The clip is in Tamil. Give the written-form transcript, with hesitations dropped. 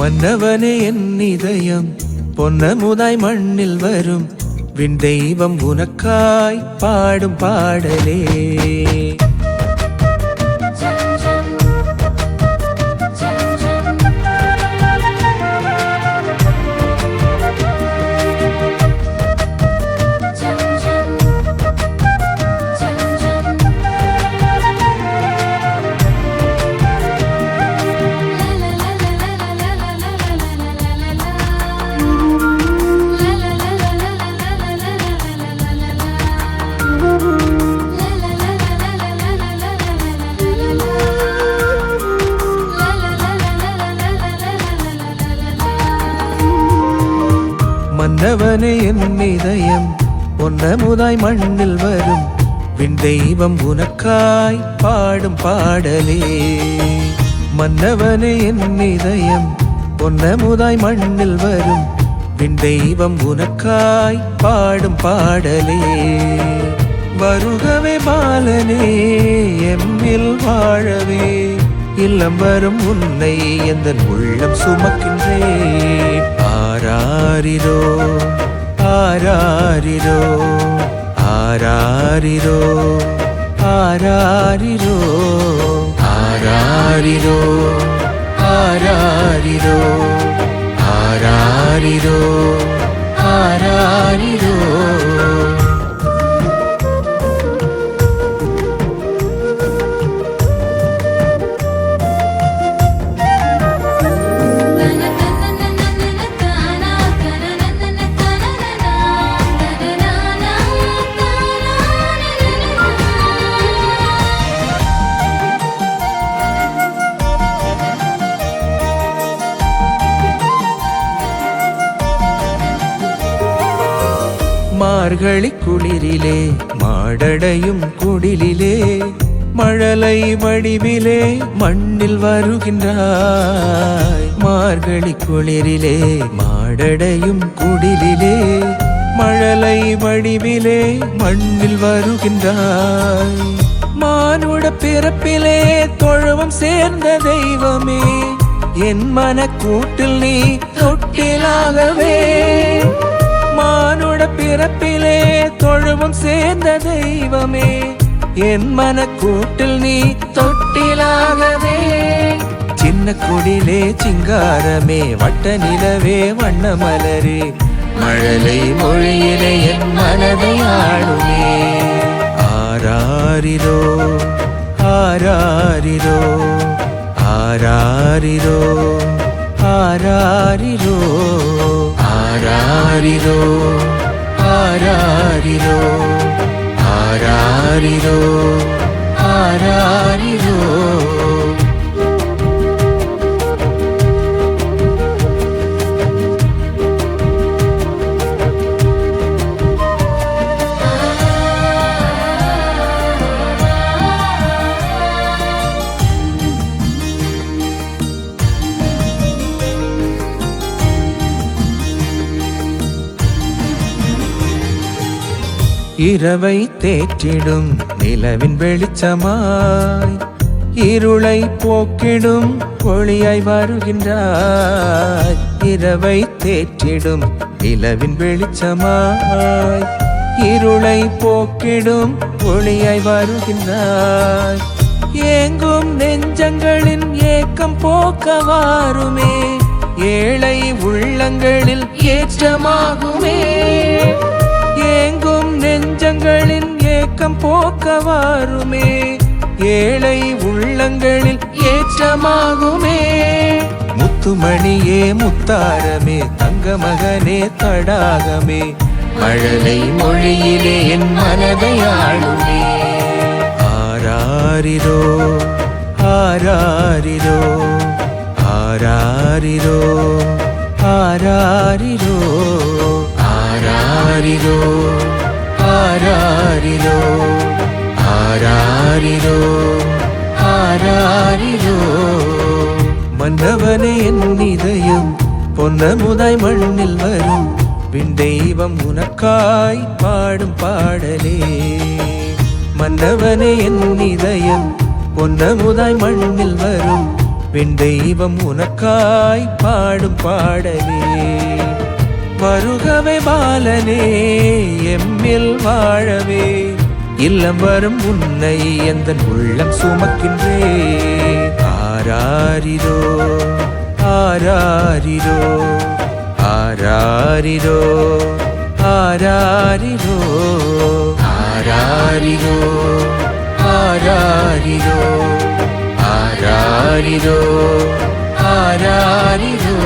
மன்னவனே என் இதயம் பொன்னமுதாய் மண்ணில் வரும் விண் தெய்வம் உனக்காய் பாடும் பாடலே. மன்னவனே என் இதயம் பொன்னமுதாய் மண்ணில் வரும் விண் தெய்வம் உனக்காய் பாடும் பாடலே. மன்னவனே என் இதயம் பொன்னமுதாய் மண்ணில் வரும் விண் தெய்வம் உனக்காய் பாடும் பாடலே. வருகவே பாலனே எம்மில் வாழவே இல்லம் வரும் உன்னை எந்தன் உள்ளம் சுமக்கின்றேன். ஆராரிரோ ஆராரிரோ ஆராரிரோ ஆராரிரோ ஆராரிரோ ஆராரிரோ ஆராரிரோ ஆராரிரோ. மார்கழி குளிரிலே மாடடையும் குடிலிலே மழலை வடிவிலே மண்ணில் வருகின்றாய். மார்கழி குளிரிலே மாடடையும் குடிலிலே மழலை வடிவிலே மண்ணில் வருகின்றாய். மானுட பிறப்பிலே தொழுவம் சேர்ந்த தெய்வமே என் மனக்கூட்டில் நீ தொட்டிலாகவே. மானுட பிறப்பிலே தொழுவம் சேர்ந்த தெய்வமே என் மனக்கூட்டில் நீ தொட்டிலாகவே. சின்ன குடிலே சிங்காரமே வட்ட நிலவே வண்ண மலரே மழலை மொழியிலே என் மனதை ஆளுமே. ஆராரிரோ ஆராரிரோ ஆராரிரோ ஆராரிரோ ஆராரிரோ ஆராரிரோ ஆராரிரோ ஆராரிரோ. இரவை தேற்றிடும் நிலவின் வெளிச்சமாய் இருளை போக்கிடும் ஒளியாய் வருகின்றாய். இரவை தேற்றிடும் நிலவின் வெளிச்சமாய் இருளை போக்கிடும் ஒளியாய் வருகின்றாய். ஏங்கும் நெஞ்சங்களின் ஏக்கம் போக்கவாருமே ஏழை உள்ளங்களில் ஏற்றமாகுமே. ஏங்கும் நெஞ்சங்களின் ஏக்கம் போக்கவாருமே ஏழை உள்ளங்களில் ஏற்றமாகுமே. முத்துமணியே முத்தாரமே தங்க மகனே தடாகமே மழலை மொழியிலே என் மனதை ஆளுமே. ஆராரிரோ ஆராரிரோ ஆராரிரோ ஆராரிரோ ஆராரிரோ ஆராரிரோ ஆராரிரோ ஆராரிரோ. மன்னவனே என் இதயம் பொன்னமுதாய் மண்ணில் வரும் விண் தெய்வம் உனக்காய் பாடும் பாடலே. மன்னவனே என் இதயம் பொன்னமுதாய் மண்ணில் வரும் பெண் தெய்வம் உனக்காய் பாடும் பாடலே. வருகவே பாலனே எம்மில் வாழவே, இல்லம் வரும் உன்னை எந்தன் உள்ளம் சுமக்கின்றே. ஆராரிரோ ஆராரிரோ ஆராரிரோ ஆராரிரோ ஆராரிரோ ஆராரிரோ ஆராரிரோ ஆராரிரோ.